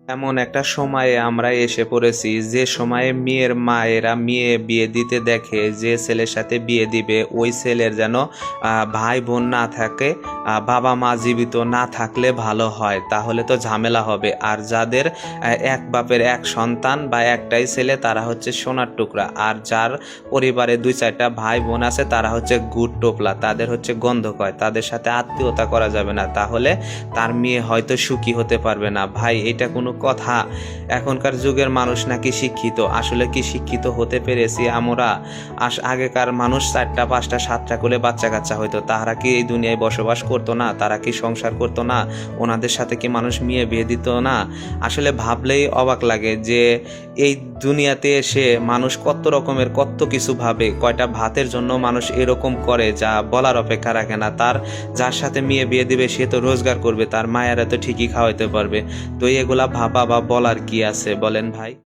এমন একটা সময়ে আমরা এসে পড়েছি যে সময়ে মেয়ের মায়েরা মেয়ে বিয়ে দিতে দেখে যে ছেলের সাথে বিয়ে দিবে ওই ছেলের যেন ভাই বোন না থাকে, বাবা মা জীবিত না থাকলে ভালো হয়, তাহলে তো ঝামেলা হবে। আর যাদের এক বাপের এক সন্তান বা একটাই ছেলে তারা হচ্ছে সোনার টুকরা, আর যার পরিবারে দুই চারটা ভাই বোন আছে তারা হচ্ছে গুড় টোপলা, তাদের হচ্ছে গন্ধকয়, তাদের সাথে আত্মীয়তা করা যাবে না, তাহলে তার মেয়ে হয়তো সুখী হতে পারবে না। ভাই, এটা কোনো কথা? এখনকার যুগের মানুষ নাকি শিক্ষিত? আসলে কি শিক্ষিত হতে পেরেছি আমরা? আগেকার মানুষ 4টা 5টা 7টা করে বাচ্চা কাচ্চা হইতো, তারা কি এই দুনিয়ায় বসবাস করতো না? তারা কি সংসার করতো না? ওনাদের সাথে কি মানুষ মেয়ে বিয়ে দিত না? আসলে ভাবলেই অবাক লাগে যে এই দুনিয়াতে এসে মানুষ কত রকমের কত কিছু ভাবে। কয়টা ভাতের জন্য মানুষ এরকম করে যা বলার অপেক্ষা রাখে না। তার যার সাথে মেয়ে বিয়ে দিবে সে তো রোজগার করবে, তার মায়েরা তো ঠিকই খাওয়াইতে পারবে। তো এগুলা ভাবা বা বলার কি আছে বলেন ভাই?